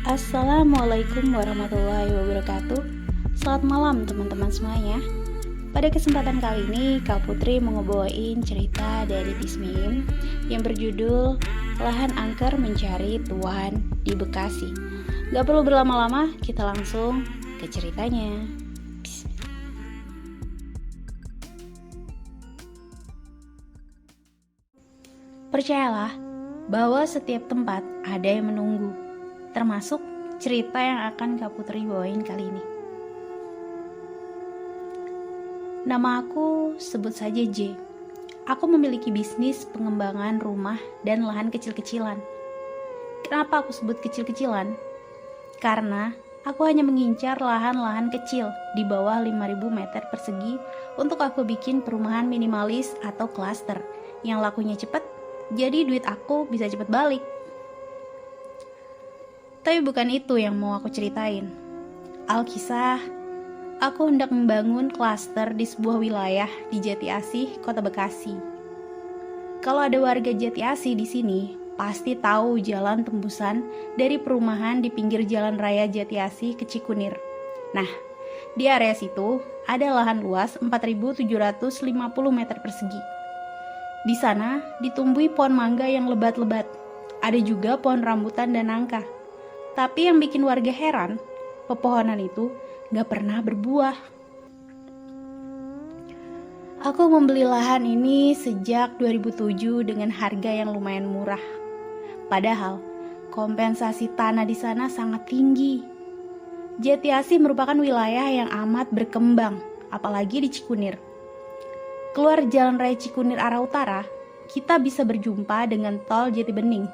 Assalamualaikum warahmatullahi wabarakatuh. Selamat malam teman-teman semuanya. Pada kesempatan kali ini Kak Putri mau ngebawain cerita dari Tismim yang berjudul Lahan Angker Mencari Tuan di Bekasi. Gak perlu berlama-lama, kita langsung ke ceritanya. Percayalah bahwa setiap tempat ada yang menunggu, termasuk cerita yang akan Kak Putri bawain kali ini. Nama aku sebut saja J. Aku memiliki bisnis pengembangan rumah dan lahan kecil-kecilan. Kenapa aku sebut kecil-kecilan? Karena aku hanya mengincar lahan-lahan kecil di bawah 5.000 meter persegi untuk aku bikin perumahan minimalis atau klaster yang lakunya cepat, jadi duit aku bisa cepat balik. Tapi bukan itu yang mau aku ceritain. Alkisah, aku hendak membangun klaster di sebuah wilayah di Jati Asih, Kota Bekasi. Kalau ada warga Jati Asih di sini, pasti tahu jalan tembusan dari perumahan di pinggir Jalan Raya Jati Asih ke Cikunir. Nah, di area situ ada lahan luas 4.750 meter persegi. Di sana ditumbuhi pohon mangga yang lebat-lebat. Ada juga pohon rambutan dan nangka. Tapi yang bikin warga heran, pepohonan itu gak pernah berbuah. Aku membeli lahan ini sejak 2007 dengan harga yang lumayan murah. Padahal, kompensasi tanah di sana sangat tinggi. Jati Asih merupakan wilayah yang amat berkembang, apalagi di Cikunir. Keluar Jalan Raya Cikunir arah utara, kita bisa berjumpa dengan tol Jati Bening.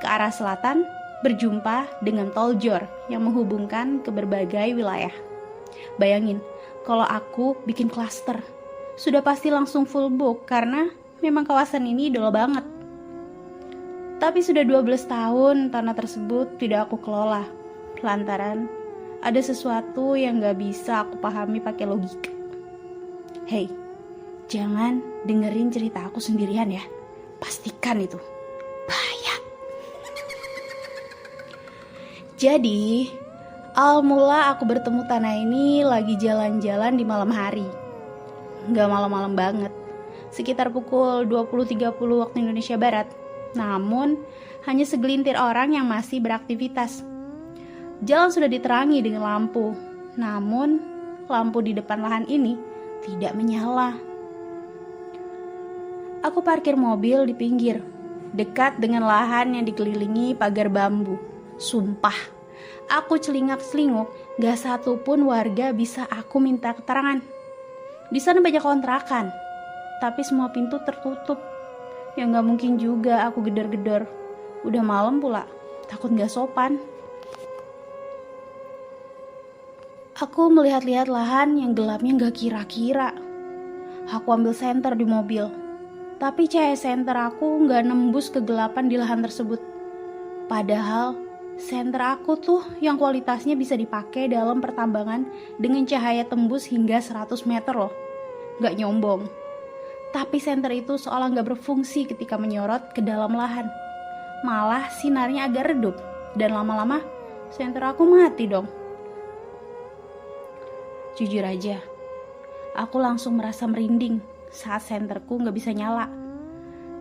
Ke arah selatan, berjumpa dengan tol Jor yang menghubungkan ke berbagai wilayah. Bayangin, kalau aku bikin klaster, sudah pasti langsung full book karena memang kawasan ini idola banget. Tapi sudah 12 tahun tanah tersebut tidak aku kelola, lantaran ada sesuatu yang gak bisa aku pahami pakai logika. Hey, jangan dengerin cerita aku sendirian ya, pastikan itu bahaya. Jadi, awal mula aku bertemu tanah ini lagi jalan-jalan di malam hari. Gak malam-malam banget, sekitar pukul 20.30 waktu Indonesia Barat. Namun, hanya segelintir orang yang masih beraktivitas. Jalan sudah diterangi dengan lampu, namun lampu di depan lahan ini tidak menyala. Aku parkir mobil di pinggir, dekat dengan lahan yang dikelilingi pagar bambu. Sumpah, aku celingak-celinguk, gak satu pun warga bisa aku minta keterangan. Di sana banyak kontrakan, tapi semua pintu tertutup. Ya gak mungkin juga aku gedor-gedor. Udah malam pula, takut gak sopan. Aku melihat-lihat lahan yang gelapnya gak kira-kira. Aku ambil senter di mobil, tapi cahaya senter aku gak nembus kegelapan di lahan tersebut. Padahal senter aku tuh yang kualitasnya bisa dipakai dalam pertambangan dengan cahaya tembus hingga 100 meter loh. Gak nyombong. Tapi senter itu seolah gak berfungsi ketika menyorot ke dalam lahan. Malah sinarnya agak redup dan lama-lama senter aku mati dong. Jujur aja, aku langsung merasa merinding saat senterku gak bisa nyala.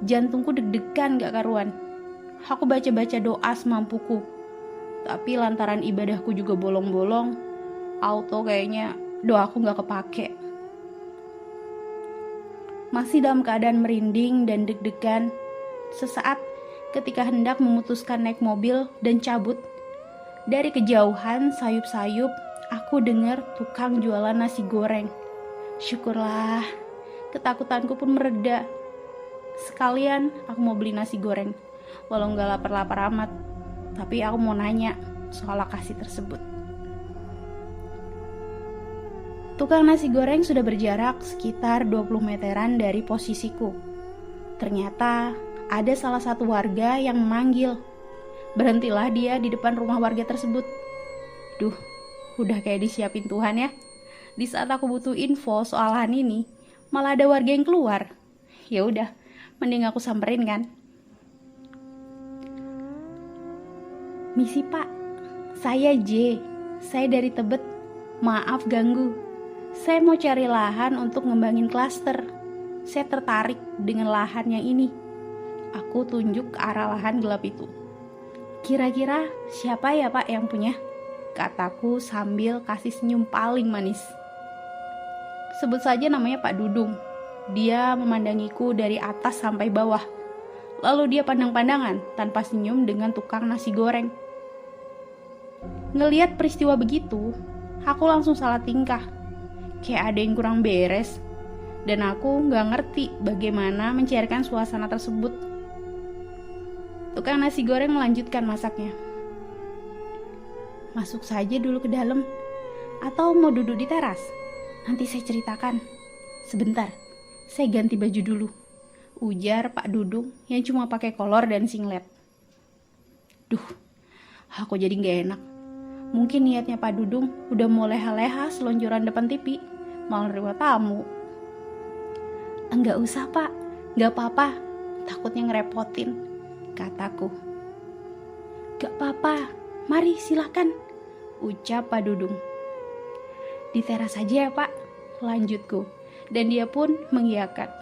Jantungku deg-degan gak karuan. Aku baca-baca doa semampuku. Tapi lantaran ibadahku juga bolong-bolong, auto kayaknya doaku gak kepake. Masih dalam keadaan merinding dan deg-degan, sesaat ketika hendak memutuskan naik mobil dan cabut, dari kejauhan sayup-sayup aku dengar tukang jualan nasi goreng. Syukurlah, ketakutanku pun mereda. Sekalian aku mau beli nasi goreng, walau gak lapar-lapar amat. Tapi aku mau nanya soal lokasi tersebut. Tukang nasi goreng sudah berjarak sekitar 20 meteran dari posisiku. Ternyata ada salah satu warga yang memanggil. Berhentilah dia di depan rumah warga tersebut. Duh, udah kayak disiapin Tuhan ya. Di saat aku butuh info soal lahan ini, malah ada warga yang keluar. Ya udah, mending aku samperin kan. Misi Pak, "Saya J, saya dari Tebet. Maaf ganggu. Saya mau cari lahan untuk ngembangin klaster. Saya tertarik dengan lahan yang ini." Aku tunjuk ke arah lahan gelap itu. "Kira-kira siapa ya Pak yang punya?" kataku sambil kasih senyum paling manis. "Sebut saja namanya Pak Dudung." Dia memandangiku dari atas sampai bawah. Lalu dia pandang-pandangan tanpa senyum dengan tukang nasi goreng. Ngeliat peristiwa begitu, aku langsung salah tingkah. Kayak ada yang kurang beres. Dan aku gak ngerti bagaimana mencairkan suasana tersebut. Tukang nasi goreng melanjutkan masaknya. "Masuk saja dulu ke dalam. Atau mau duduk di teras? Nanti saya ceritakan. Sebentar, saya ganti baju dulu," ujar Pak Dudung yang cuma pakai kolor dan singlet. Duh, aku jadi gak enak. Mungkin niatnya Pak Dudung udah mau leha-leha selonjoran depan TV, malah nerima tamu. "Enggak usah Pak, gak apa-apa, takutnya ngerepotin," kataku. "Gak apa-apa, mari silakan," ucap Pak Dudung. "Di teras saja ya Pak," lanjutku, dan dia pun mengiyakan.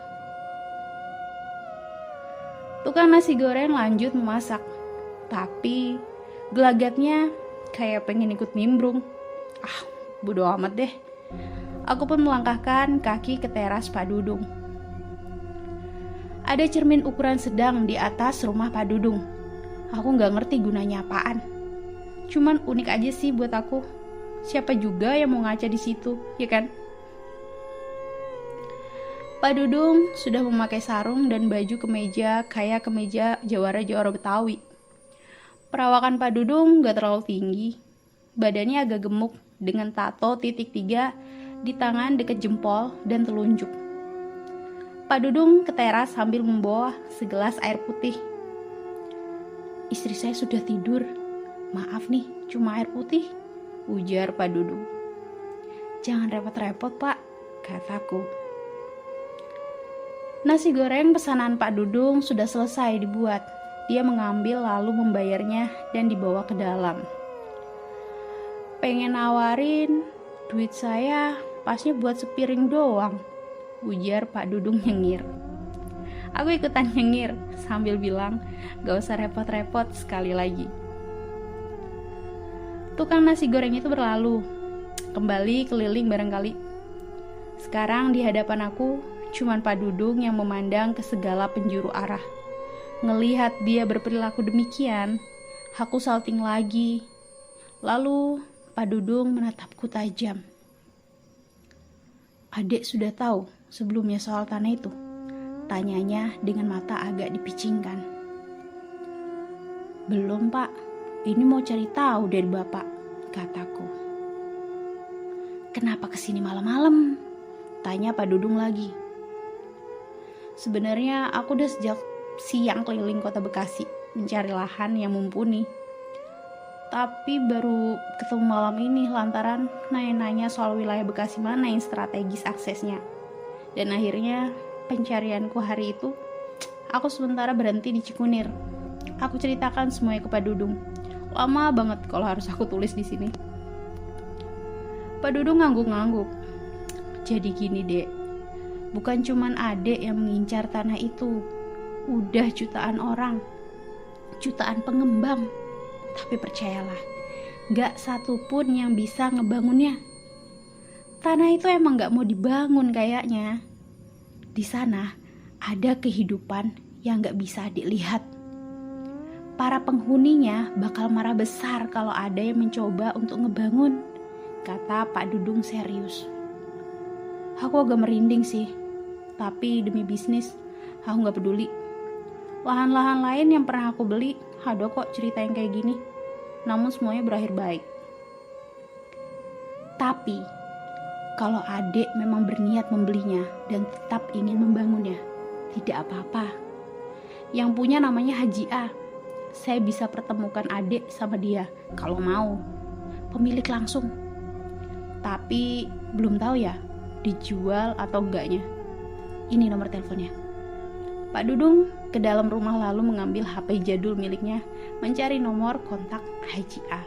Tukang nasi goreng lanjut memasak, tapi gelagatnya kayak pengen ikut nimbrung. Bodo amat deh. Aku pun melangkahkan kaki ke teras Pak Dudung. Ada cermin ukuran sedang di atas rumah Pak Dudung. Aku gak ngerti gunanya apaan. Cuman unik aja sih buat aku. Siapa juga yang mau ngaca di situ, ya kan? Pak Dudung sudah memakai sarung dan baju kemeja kayak kemeja jawara-jawara Betawi. Perawakan Pak Dudung gak terlalu tinggi. Badannya agak gemuk dengan tato titik 3 di tangan dekat jempol dan telunjuk. Pak Dudung ke teras sambil membawa segelas air putih. "Istri saya sudah tidur. Maaf nih, cuma air putih," ujar Pak Dudung. "Jangan repot-repot Pak," kataku. Nasi goreng pesanan Pak Dudung sudah selesai dibuat. Dia mengambil lalu membayarnya dan dibawa ke dalam. "Pengen nawarin, duit saya pasnya buat sepiring doang," ujar Pak Dudung nyengir. Aku ikutan nyengir sambil bilang, "Gak usah repot-repot sekali lagi." Tukang nasi goreng itu berlalu, kembali keliling barangkali. Sekarang di hadapan aku cuman Pak Dudung yang memandang ke segala penjuru arah. Ngelihat dia berperilaku demikian, aku salting lagi. Lalu Pak Dudung menatapku tajam. "Adek sudah tahu sebelumnya soal tanah itu?" tanyanya dengan mata agak dipicingkan. "Belum Pak, ini mau cari tahu dari Bapak," kataku. "Kenapa kesini malam-malam?" tanya Pak Dudung lagi. "Sebenarnya aku udah sejak siang keliling kota Bekasi mencari lahan yang mumpuni. Tapi baru ketemu malam ini lantaran nanya-nanya soal wilayah Bekasi mana yang strategis aksesnya. Dan akhirnya pencarianku hari itu, aku sementara berhenti di Cikunir. Aku ceritakan semuanya ke Pak Dudung. Lama banget kalau harus aku tulis di sini." Pak Dudung ngangguk-ngangguk. "Jadi gini Dek, bukan cuman adek yang mengincar tanah itu. Udah jutaan orang, jutaan pengembang. Tapi percayalah, gak satupun yang bisa ngebangunnya. Tanah itu emang gak mau dibangun kayaknya. Di sana ada kehidupan yang gak bisa dilihat. Para penghuninya bakal marah besar kalau ada yang mencoba untuk ngebangun," kata Pak Dudung serius. Aku agak merinding sih, tapi demi bisnis, aku gak peduli. Lahan-lahan lain yang pernah aku beli, ada kok cerita yang kayak gini. Namun semuanya berakhir baik. Tapi, kalau adek memang berniat membelinya dan tetap ingin membangunnya, tidak apa-apa. Yang punya namanya Haji A. Saya bisa pertemukan adek sama dia kalau mau. Pemilik langsung. Tapi belum tahu ya, dijual atau enggaknya. Ini nomor teleponnya. Pak Dudung ke dalam rumah lalu mengambil HP jadul miliknya, mencari nomor kontak Haji A.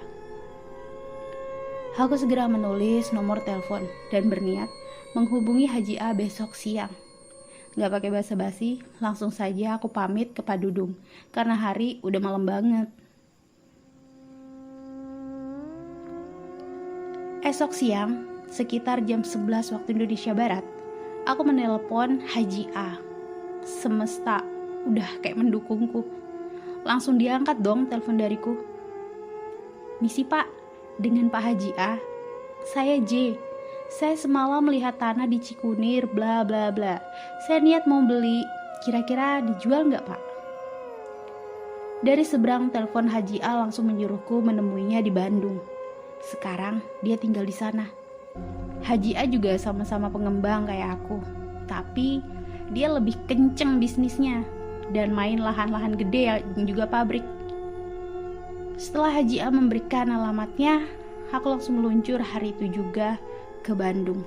Aku segera menulis nomor telepon dan berniat menghubungi Haji A besok siang. Gak pakai basa-basi, langsung saja aku pamit ke Pak Dudung karena hari udah malam banget. Esok siang, sekitar jam 11 waktu Indonesia Barat, aku menelpon Haji A. Semesta udah kayak mendukungku. Langsung diangkat dong telepon dariku. "Misi Pak, dengan Pak Haji A. Saya J. Saya semalam melihat tanah di Cikunir, bla bla bla. Saya niat mau beli, kira-kira dijual nggak Pak?" Dari seberang telepon Haji A langsung menyuruhku menemuinya di Bandung. Sekarang dia tinggal di sana. Haji A juga sama-sama pengembang kayak aku, tapi dia lebih kenceng bisnisnya dan main lahan-lahan gede yang juga pabrik. Setelah Haji A memberikan alamatnya, aku langsung meluncur hari itu juga ke Bandung.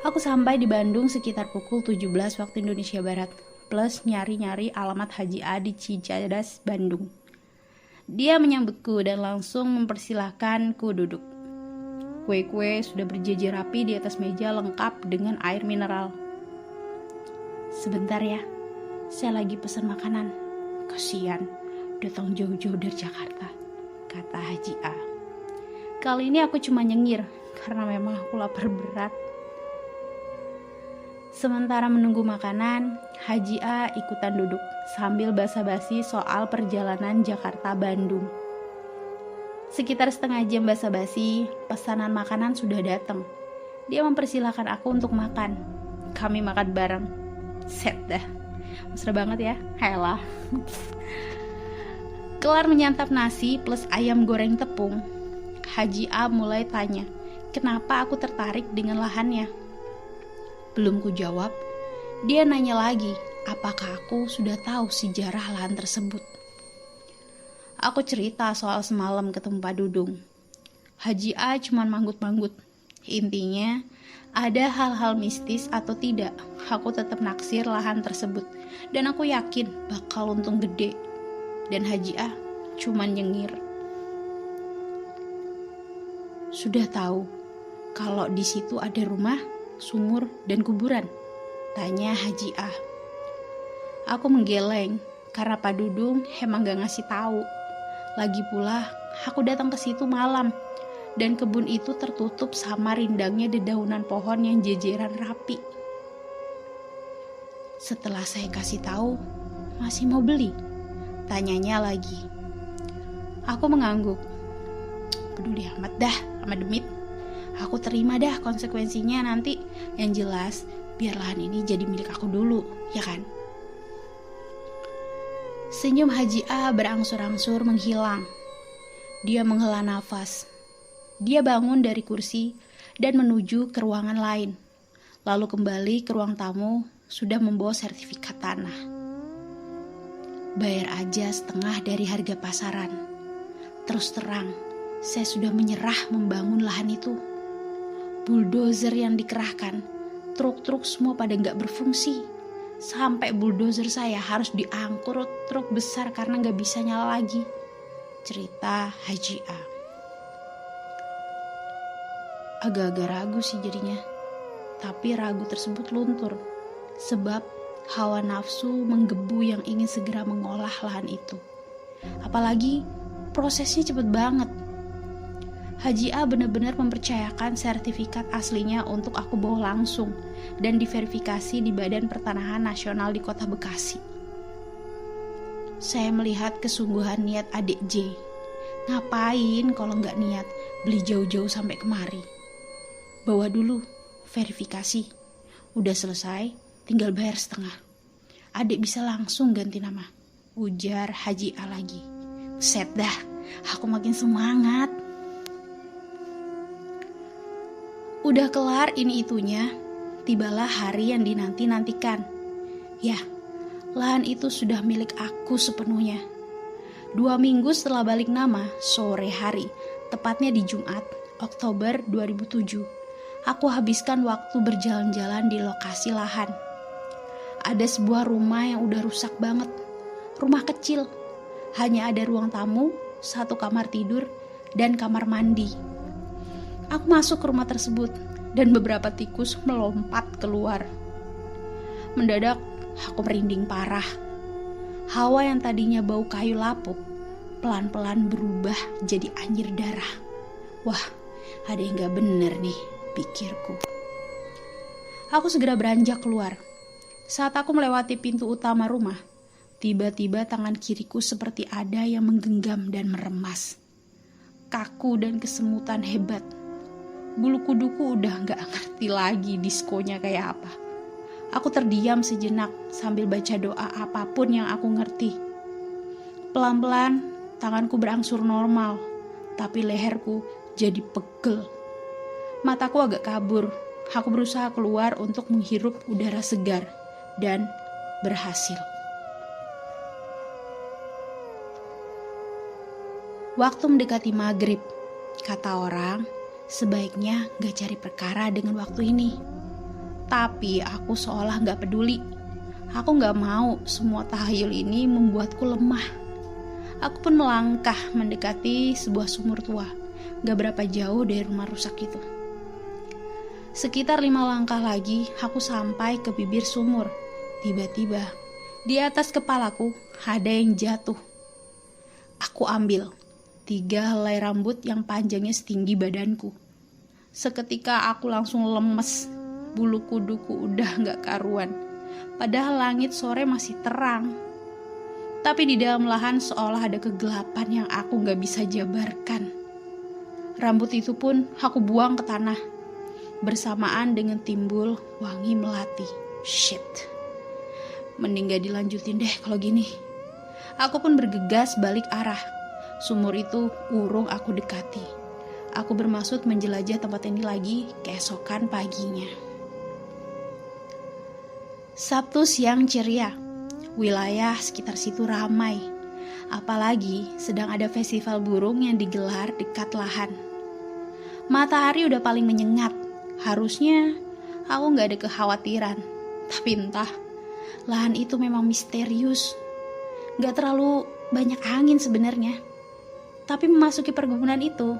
Aku sampai di Bandung sekitar pukul 17 waktu Indonesia Barat, plus nyari-nyari alamat Haji A di Cicadas, Bandung. Dia menyambutku dan langsung mempersilahkanku duduk. Kue-kue sudah berjejer rapi di atas meja lengkap dengan air mineral. "Sebentar ya, saya lagi pesan makanan. Kasian, datang jauh-jauh dari Jakarta," kata Haji A. Kali ini aku cuma nyengir karena memang aku lapar berat. Sementara menunggu makanan, Haji A ikutan duduk sambil basa-basi soal perjalanan Jakarta-Bandung. Sekitar setengah jam basa-basi, pesanan makanan sudah datang. Dia mempersilahkan aku untuk makan. Kami makan bareng. Set dah. Mesra banget ya. Hayalah. Kelar menyantap nasi plus ayam goreng tepung, Haji A mulai tanya, kenapa aku tertarik dengan lahannya. Belum ku jawab, dia nanya lagi, apakah aku sudah tahu sejarah lahan tersebut. Aku cerita soal semalam ketemu Pak Dudung. Haji A cuma manggut-manggut. Intinya, ada hal-hal mistis atau tidak, aku tetap naksir lahan tersebut. Dan aku yakin bakal untung gede. Dan Haji A cuma nyengir. "Sudah tahu kalau di situ ada rumah, sumur, dan kuburan?" tanya Haji A. Aku menggeleng karena Pak Dudung emang gak ngasih tahu. Lagi pula aku datang ke situ malam dan kebun itu tertutup sama rindangnya dedaunan pohon yang jejeran rapi. Setelah saya kasih tahu, masih mau beli? Tanyanya lagi. Aku mengangguk. Peduli amat dah sama demit. Aku terima dah konsekuensinya nanti. Yang jelas, biar lahan ini jadi milik aku dulu, ya kan? Senyum Haji A berangsur-angsur menghilang. Dia menghela nafas. Dia bangun dari kursi dan menuju ke ruangan lain. Lalu kembali ke ruang tamu sudah membawa sertifikat tanah. Bayar aja setengah dari harga pasaran. Terus terang, saya sudah menyerah membangun lahan itu. Bulldozer yang dikerahkan, truk-truk semua pada nggak berfungsi. Sampai bulldozer saya harus diangkut truk besar karena nggak bisa nyala lagi. Cerita Haji A. Agak-agak ragu sih jadinya. Tapi ragu tersebut luntur. Sebab hawa nafsu menggebu yang ingin segera mengolah lahan itu. Apalagi prosesnya cepet banget. Haji A benar-benar mempercayakan sertifikat aslinya untuk aku bawa langsung dan diverifikasi di Badan Pertanahan Nasional di Kota Bekasi. Saya melihat kesungguhan niat adik J. Ngapain kalau nggak niat beli jauh-jauh sampai kemari? Bawa dulu, verifikasi. Udah selesai, tinggal bayar setengah. Adik bisa langsung ganti nama. Ujar Haji A lagi. Set dah, aku makin semangat. Udah kelar ini itunya, tibalah hari yang dinanti-nantikan. Ya, lahan itu sudah milik aku sepenuhnya. 2 minggu setelah balik nama, sore hari, tepatnya di Jumat, Oktober 2007, aku habiskan waktu berjalan-jalan di lokasi lahan. Ada sebuah rumah yang udah rusak banget. Rumah kecil, hanya ada ruang tamu, 1 kamar tidur, dan kamar mandi. Aku masuk ke rumah tersebut dan beberapa tikus melompat keluar. Mendadak aku merinding parah. Hawa yang tadinya bau kayu lapuk pelan-pelan berubah jadi anjir darah. Wah, ada yang gak bener nih, pikirku. Aku segera beranjak keluar. Saat aku melewati pintu utama rumah, tiba-tiba tangan kiriku seperti ada yang menggenggam dan meremas. Kaku dan kesemutan hebat. Bulu kuduku udah gak ngerti lagi diskonya kayak apa. Aku terdiam sejenak sambil baca doa apapun yang aku ngerti. Pelan-pelan tanganku berangsur normal, tapi leherku jadi pegel. Mataku agak kabur. Aku berusaha keluar untuk menghirup udara segar dan berhasil. Waktu mendekati maghrib, kata orang, sebaiknya gak cari perkara dengan waktu ini. Tapi aku seolah gak peduli. Aku gak mau semua tahayul ini membuatku lemah. Aku pun melangkah mendekati sebuah sumur tua, gak berapa jauh dari rumah rusak itu. Sekitar 5 langkah lagi, aku sampai ke bibir sumur. Tiba-tiba, di atas kepalaku ada yang jatuh. Aku ambil 3 helai rambut yang panjangnya setinggi badanku. Seketika aku langsung lemes. Bulu kuduku udah gak karuan. Padahal langit sore masih terang. Tapi di dalam lahan seolah ada kegelapan yang aku gak bisa jabarkan. Rambut itu pun aku buang ke tanah. Bersamaan dengan timbul wangi melati. Shit. Mending gak dilanjutin deh kalau gini. Aku pun bergegas balik arah. Sumur itu urung aku dekati. Aku bermaksud menjelajah tempat ini lagi keesokan paginya. Sabtu siang ceria. Wilayah sekitar situ ramai. Apalagi sedang ada festival burung yang digelar dekat lahan. Matahari udah paling menyengat. Harusnya aku gak ada kekhawatiran. Tapi entah, lahan itu memang misterius. Gak terlalu banyak angin sebenarnya. Tapi memasuki perkebunan itu,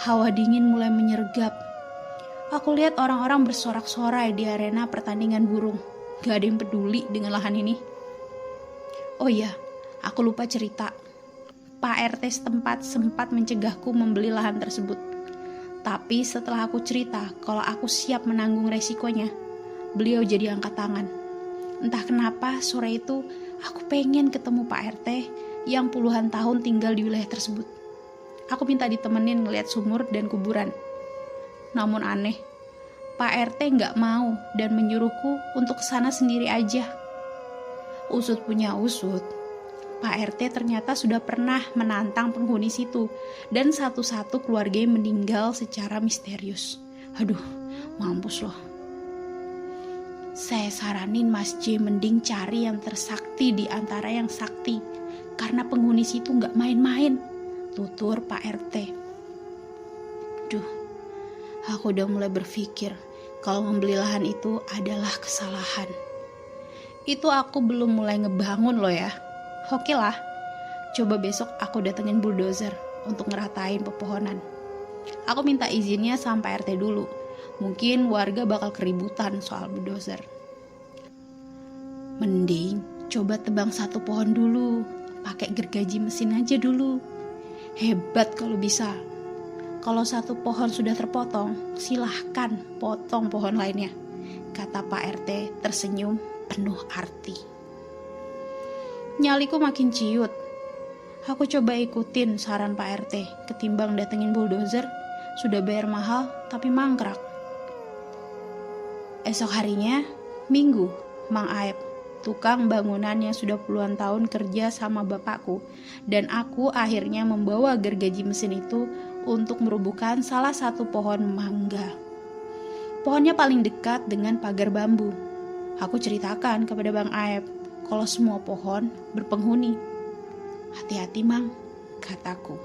hawa dingin mulai menyergap. Aku lihat orang-orang bersorak-sorai di arena pertandingan burung. Gak ada yang peduli dengan lahan ini. Oh iya, aku lupa cerita. Pak RT setempat sempat mencegahku membeli lahan tersebut. Tapi setelah aku cerita kalau aku siap menanggung resikonya, beliau jadi angkat tangan. Entah kenapa sore itu aku pengen ketemu Pak RT yang puluhan tahun tinggal di wilayah tersebut. Aku minta ditemenin ngeliat sumur dan kuburan. Namun aneh, Pak RT gak mau dan menyuruhku untuk kesana sendiri aja. Usut punya usut, Pak RT ternyata sudah pernah menantang penghuni situ dan satu-satu keluarganya meninggal secara misterius. Aduh, mampus loh. Saya saranin Mas J mending cari yang tersakti di antara yang sakti, karena penghuni situ gak main-main, tutur Pak RT. Duh, aku udah mulai berpikir kalau membeli lahan itu adalah kesalahan. Itu aku belum mulai ngebangun loh ya. Oke lah, coba besok aku datengin bulldozer untuk ngeratain pepohonan. Aku minta izinnya sampai RT dulu. Mungkin warga bakal keributan soal bulldozer. Mending coba tebang satu pohon dulu, pakai gergaji mesin aja dulu. Hebat kalau bisa. Kalau satu pohon sudah terpotong, silahkan potong pohon lainnya, kata Pak RT tersenyum penuh arti. Nyaliku makin ciut. Aku coba ikutin saran Pak RT, ketimbang datengin bulldozer, sudah bayar mahal tapi mangkrak. Esok harinya, Minggu, Mang Aep, tukang bangunan yang sudah puluhan tahun kerja sama bapakku, dan aku akhirnya membawa gergaji mesin itu untuk merubuhkan salah satu pohon mangga. Pohonnya paling dekat dengan pagar bambu. Aku ceritakan kepada Bang Aep kalau semua pohon berpenghuni. Hati-hati Mang, kataku.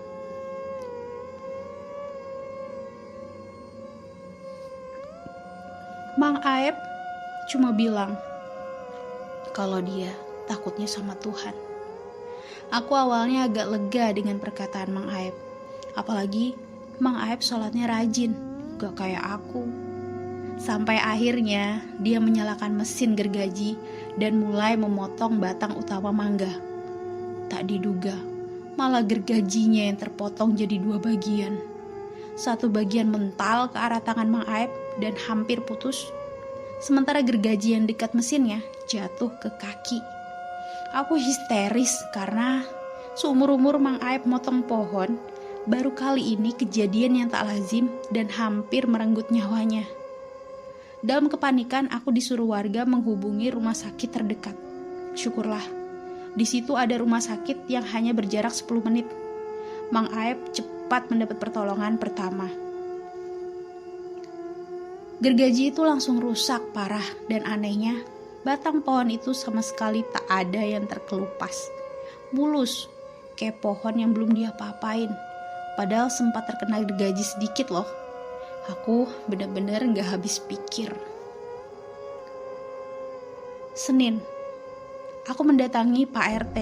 Mang Aep cuma bilang kalau dia takutnya sama Tuhan. Aku awalnya agak lega dengan perkataan Mang Aep. Apalagi Mang Aep sholatnya rajin, gak kayak aku. Sampai akhirnya dia menyalakan mesin gergaji dan mulai memotong batang utama mangga. Tak diduga, malah gergajinya yang terpotong jadi 2 bagian. Satu bagian mental ke arah tangan Mang Aep dan hampir putus. Sementara gergaji yang dekat mesinnya jatuh ke kaki. Aku histeris karena seumur-umur Mang Aep motong pohon, baru kali ini kejadian yang tak lazim dan hampir merenggut nyawanya. Dalam kepanikan, aku disuruh warga menghubungi rumah sakit terdekat. Syukurlah, di situ ada rumah sakit yang hanya berjarak 10 menit. Mang Aep cepat mendapat pertolongan pertama. Gergaji itu langsung rusak parah dan anehnya, batang pohon itu sama sekali tak ada yang terkelupas. Mulus, kayak pohon yang belum diapa-apain. Padahal sempat terkena gergaji sedikit loh. Aku benar-benar gak habis pikir. Senin, aku mendatangi Pak RT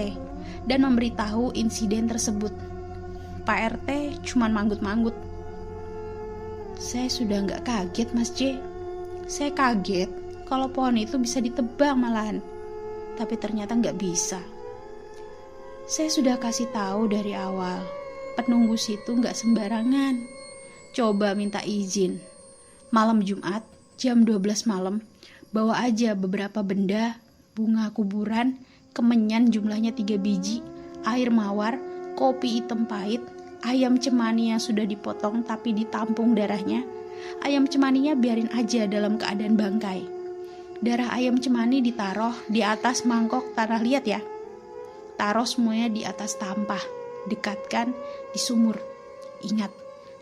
dan memberitahu insiden tersebut. Pak RT cuman manggut-manggut. Saya sudah gak kaget Mas J. Saya kaget kalau pohon itu bisa ditebang malahan. Tapi ternyata gak bisa. Saya sudah kasih tahu dari awal, penunggu situ gak sembarangan. Coba minta izin. Malam Jumat, jam 12 malam, bawa aja beberapa benda, bunga kuburan, kemenyan jumlahnya 3 biji, air mawar, kopi hitam pahit, ayam cemani yang sudah dipotong tapi ditampung darahnya. Ayam cemaninya biarin aja dalam keadaan bangkai. Darah ayam cemani ditaruh di atas mangkok tanah liat ya. Taruh semuanya di atas tampah. Dekatkan di sumur. Ingat,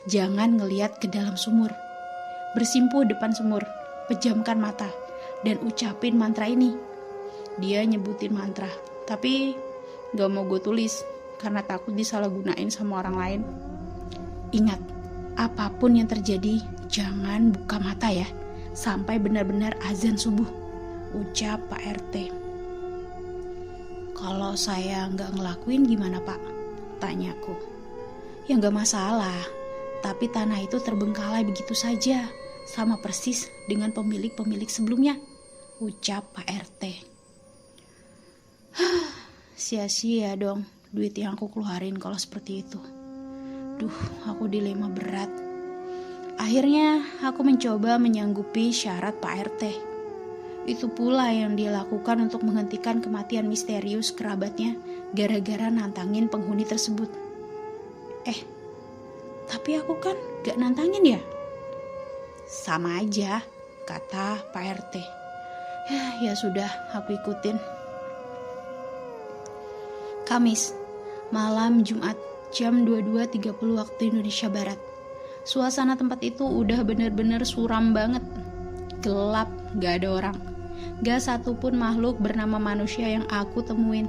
jangan ngeliat ke dalam sumur. Bersimpuh depan sumur. Pejamkan mata dan ucapin mantra ini. Dia nyebutin mantra, tapi gak mau gue tulis karena takut disalahgunain sama orang lain. Ingat, apapun yang terjadi, jangan buka mata ya, sampai benar-benar azan subuh. Ucap Pak RT. Kalau saya nggak ngelakuin gimana Pak? Tanyaku. Ya nggak masalah, tapi tanah itu terbengkalai begitu saja, sama persis dengan pemilik-pemilik sebelumnya. Ucap Pak RT. Sia-sia dong duit yang aku keluarin kalau seperti itu. Duh, aku dilema berat. Akhirnya aku mencoba menyanggupi syarat Pak RT. Itu pula yang dia lakukan untuk menghentikan kematian misterius kerabatnya gara-gara nantangin penghuni tersebut. Tapi aku kan gak nantangin ya? Sama aja, kata Pak RT. Ya sudah, aku ikutin. Kamis, malam Jumat, jam 22.30 waktu Indonesia Barat. Suasana tempat itu udah bener-bener suram banget. Gelap, gak ada orang. Gak satupun makhluk bernama manusia yang aku temuin.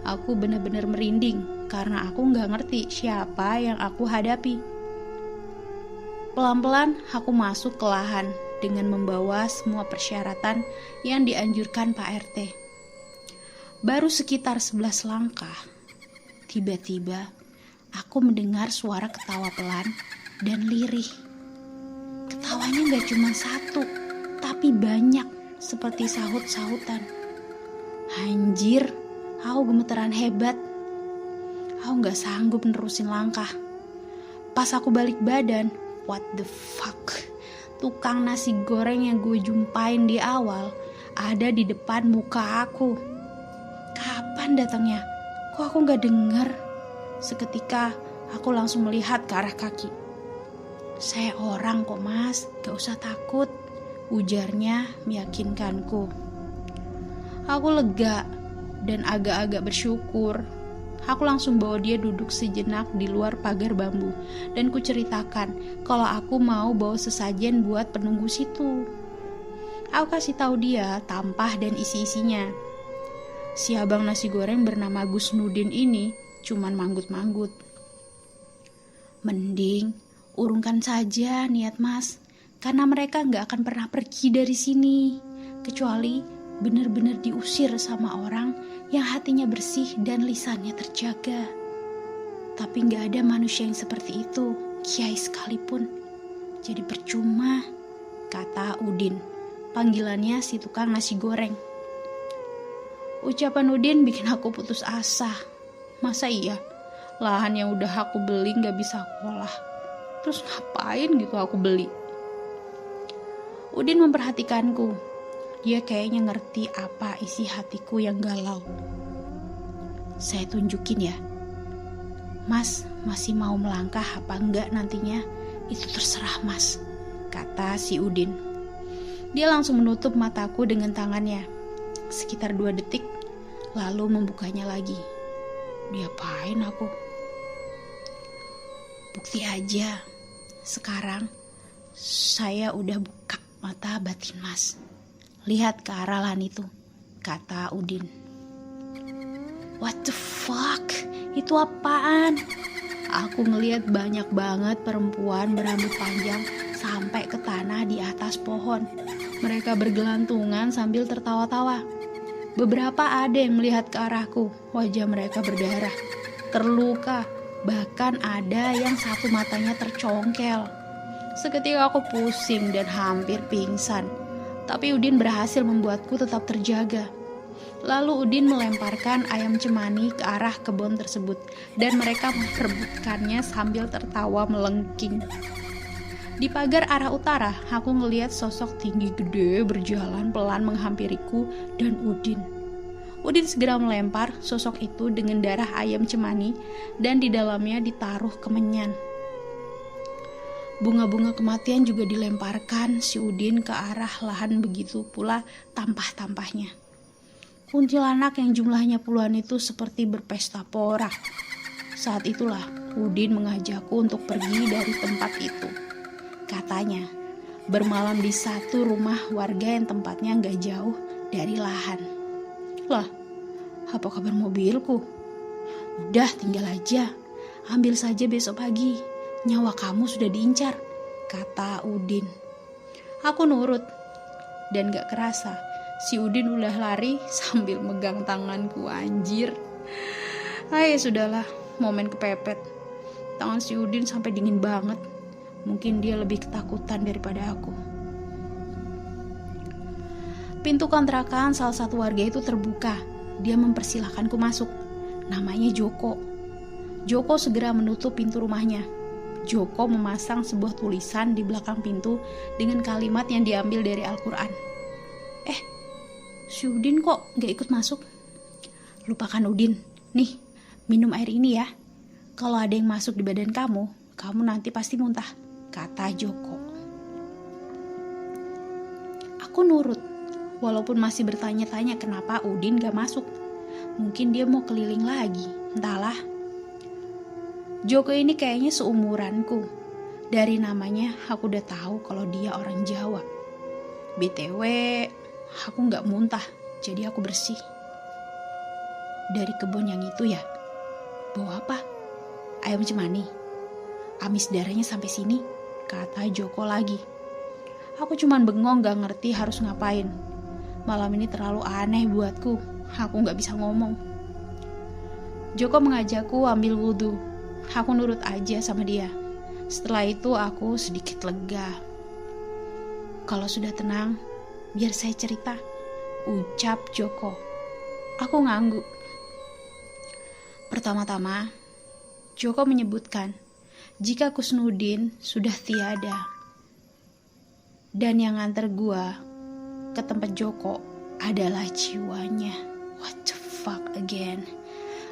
Aku bener-bener merinding karena aku gak ngerti siapa yang aku hadapi. Pelan-pelan aku masuk ke lahan dengan membawa semua persyaratan yang dianjurkan Pak RT. Baru sekitar 11 langkah, tiba-tiba aku mendengar suara ketawa pelan dan lirih. Ketawanya gak cuma satu, tapi banyak, seperti sahut-sahutan. Anjir, aku gemeteran hebat. Aku gak sanggup nerusin langkah. Pas aku balik badan, what the fuck? Tukang nasi goreng yang gue jumpain di awal ada di depan muka aku. Kapan datangnya? Kok aku gak dengar? Seketika aku langsung melihat ke arah kaki. Saya orang kok mas, gak usah takut, ujarnya meyakinkanku. Aku lega dan agak-agak bersyukur. Aku langsung bawa dia duduk sejenak di luar pagar bambu dan kuceritakan kalau aku mau bawa sesajen buat penunggu situ. Aku kasih tahu dia tampah dan isi-isinya. Si abang nasi goreng bernama Gus Nudin ini cuman manggut-manggut. Mending urungkan saja niat mas, karena mereka gak akan pernah pergi dari sini, kecuali benar-benar diusir sama orang yang hatinya bersih dan lisannya terjaga. Tapi gak ada manusia yang seperti itu, kiai sekalipun. Jadi percuma, kata Udin. Panggilannya si tukang nasi goreng. Ucapan Udin bikin aku putus asa. Masa iya? Lahan yang udah aku beli gak bisa aku olah. Terus ngapain gitu aku beli? Udin memperhatikanku. Dia kayaknya ngerti apa isi hatiku yang galau. Saya tunjukin ya. Mas masih mau melangkah apa enggak nantinya? Itu terserah mas, kata si Udin. Dia langsung menutup mataku dengan tangannya. Sekitar 2 detik, lalu membukanya lagi. Diapain aku? Bukti aja. Sekarang saya udah buka mata batin mas. Lihat ke arah lahan itu, kata Udin. What the fuck? Itu apaan? Aku ngelihat banyak banget perempuan berambut panjang sampai ke tanah di atas pohon. Mereka bergelantungan sambil tertawa-tawa. Beberapa ada yang melihat ke arahku. Wajah mereka berdarah, terluka. Bahkan ada yang satu matanya tercongkel. Seketika aku pusing dan hampir pingsan. Tapi Udin berhasil membuatku tetap terjaga. Lalu Udin melemparkan ayam cemani ke arah kebun tersebut dan mereka memperebutkannya sambil tertawa melengking. Di pagar arah utara, aku ngelihat sosok tinggi gede berjalan pelan menghampiriku dan Udin. Udin segera melempar sosok itu dengan darah ayam cemani dan di dalamnya ditaruh kemenyan. Bunga-bunga kematian juga dilemparkan si Udin ke arah lahan, begitu pula tampah-tampahnya. Kuntilanak yang jumlahnya puluhan itu seperti berpesta pora. Saat itulah Udin mengajakku untuk pergi dari tempat itu. Katanya, bermalam di satu rumah warga yang tempatnya gak jauh dari lahan. Lah, apa kabar mobilku? Udah tinggal aja, ambil saja besok pagi. Nyawa kamu sudah diincar, kata Udin. Aku nurut dan gak kerasa si Udin udah lari sambil megang tanganku, anjir. Sudahlah, momen kepepet. Tangan si Udin sampai dingin banget. Mungkin dia lebih ketakutan daripada aku. Pintu kontrakan salah satu warga itu terbuka. Dia mempersilahkanku masuk. Namanya Joko. Joko segera menutup pintu rumahnya. Joko memasang sebuah tulisan di belakang pintu dengan kalimat yang diambil dari Al-Quran. Si Udin kok gak ikut masuk? Lupakan Udin. Nih, minum air ini ya. Kalau ada yang masuk di badan kamu, kamu nanti pasti muntah, kata Joko. Aku nurut, walaupun masih bertanya-tanya kenapa Udin gak masuk. Mungkin dia mau keliling lagi, entahlah. Joko ini kayaknya seumuranku. Dari namanya aku udah tahu kalau dia orang Jawa. BTW, aku gak muntah, jadi aku bersih. Dari kebun yang itu ya? Bawa apa? Ayam cemani. Amis darahnya sampai sini, kata Joko lagi. Aku cuman bengong gak ngerti harus ngapain. Malam ini terlalu aneh buatku, aku gak bisa ngomong. Joko mengajakku ambil wudhu. Aku nurut aja sama dia. Setelah itu aku sedikit lega. Kalau sudah tenang, biar saya cerita, ucap Joko. Aku ngangguk. Pertama-tama, Joko menyebutkan jika Kusnudin sudah tiada. Dan yang nganter gua ke tempat Joko adalah jiwanya. What the fuck again?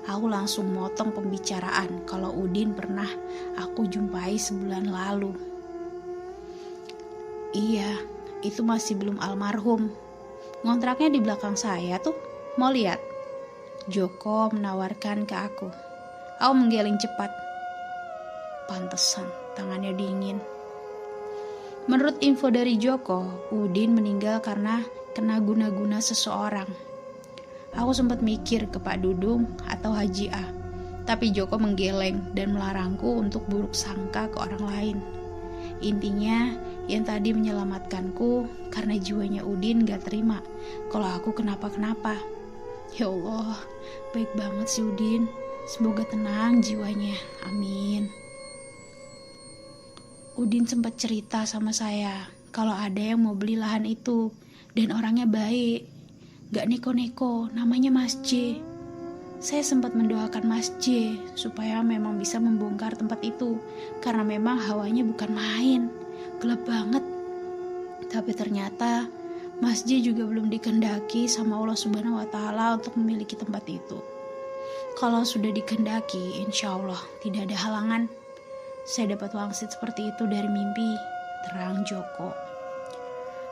Aku langsung motong pembicaraan kalau Udin pernah aku jumpai sebulan lalu. Iya, itu masih belum almarhum. Ngontraknya di belakang saya tuh, mau lihat? Joko menawarkan ke aku. Aku menggeleng cepat. Pantesan tangannya dingin. Menurut info dari Joko, Udin meninggal karena kena guna-guna seseorang. Aku sempat mikir ke Pak Dudung atau Haji A, tapi Joko menggeleng dan melarangku untuk buruk sangka ke orang lain. Intinya, yang tadi menyelamatkanku karena jiwanya Udin gak terima kalau aku kenapa-kenapa. Ya Allah, baik banget si Udin. Semoga tenang jiwanya, amin. Udin sempat cerita sama saya kalau ada yang mau beli lahan itu dan orangnya baik, gak neko-neko, namanya Mas J. Saya sempat mendoakan Mas J supaya memang bisa membongkar tempat itu karena memang hawanya bukan main, gelap banget. Tapi ternyata Mas J juga belum dikehendaki sama Allah Subhanahu wa Ta'ala untuk memiliki tempat itu. Kalau sudah dikehendaki, insya Allah tidak ada halangan. Saya dapat wangsit seperti itu dari mimpi, terang Joko.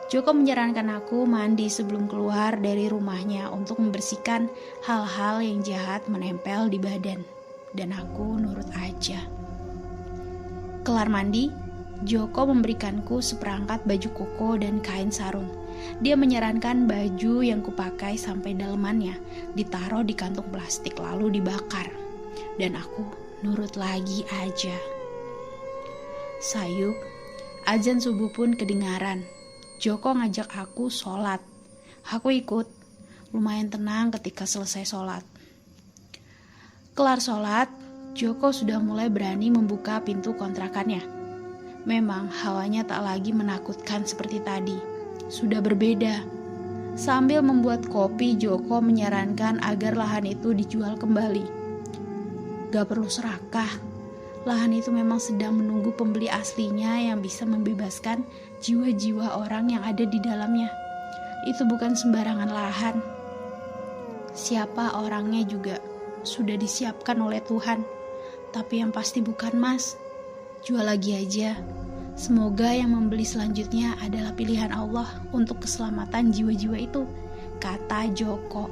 Joko menyarankan aku mandi sebelum keluar dari rumahnya untuk membersihkan hal-hal yang jahat menempel di badan. Dan aku nurut aja. Kelar mandi, Joko memberikanku seperangkat baju koko dan kain sarung. Dia menyarankan baju yang kupakai sampai dalemannya ditaruh di kantung plastik lalu dibakar. Dan aku nurut lagi aja. Sayup, azan subuh pun kedengaran. Joko ngajak aku sholat. Aku ikut. Lumayan tenang ketika selesai sholat. Kelar sholat, Joko sudah mulai berani membuka pintu kontrakannya. Memang hawanya tak lagi menakutkan seperti tadi. Sudah berbeda. Sambil membuat kopi, Joko menyarankan agar lahan itu dijual kembali. Gak perlu serakah. Lahan itu memang sedang menunggu pembeli aslinya yang bisa membebaskan jiwa-jiwa orang yang ada di dalamnya. Itu bukan sembarangan lahan. Siapa orangnya juga sudah disiapkan oleh Tuhan. Tapi yang pasti bukan Mas. Jual lagi aja. Semoga yang membeli selanjutnya adalah pilihan Allah untuk keselamatan jiwa-jiwa itu, kata Joko.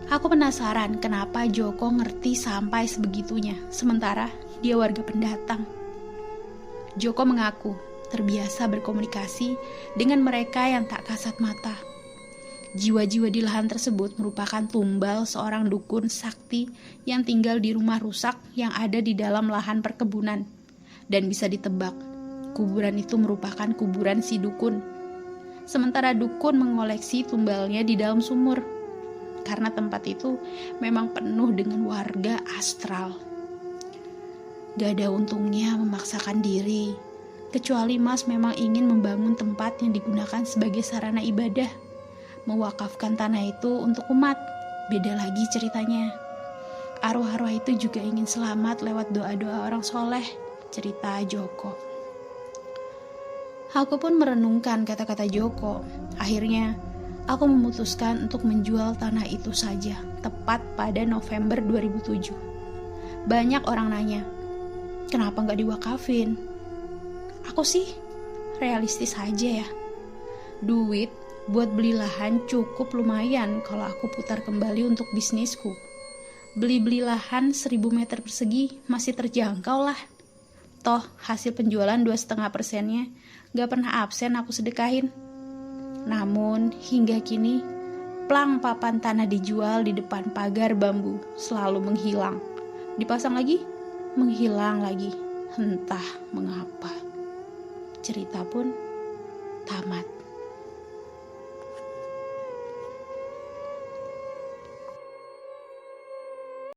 Aku penasaran kenapa Joko ngerti sampai sebegitunya, sementara dia warga pendatang. Joko mengaku terbiasa berkomunikasi dengan mereka yang tak kasat mata. Jiwa-jiwa di lahan tersebut merupakan tumbal seorang dukun sakti yang tinggal di rumah rusak yang ada di dalam lahan perkebunan. Dan bisa ditebak, kuburan itu merupakan kuburan si dukun. Sementara dukun mengoleksi tumbalnya di dalam sumur. Karena tempat itu memang penuh dengan warga astral. Gak ada untungnya memaksakan diri. Kecuali Mas memang ingin membangun tempat yang digunakan sebagai sarana ibadah. Mewakafkan tanah itu untuk umat. Beda lagi ceritanya. Arwah-arwah itu juga ingin selamat lewat doa-doa orang soleh, cerita Joko. Aku pun merenungkan kata-kata Joko. Akhirnya, aku memutuskan untuk menjual tanah itu saja, tepat pada November 2007. Banyak orang nanya, kenapa gak diwakafin? Aku sih realistis aja ya. Duit buat beli lahan cukup lumayan kalau aku putar kembali untuk bisnisku. Beli-beli lahan 1000 meter persegi masih terjangkau lah. Toh hasil penjualan 2,5%-nya gak pernah absen aku sedekahin. Namun hingga kini plang papan tanah dijual di depan pagar bambu selalu menghilang. Dipasang lagi, menghilang lagi. Entah mengapa. Cerita pun tamat.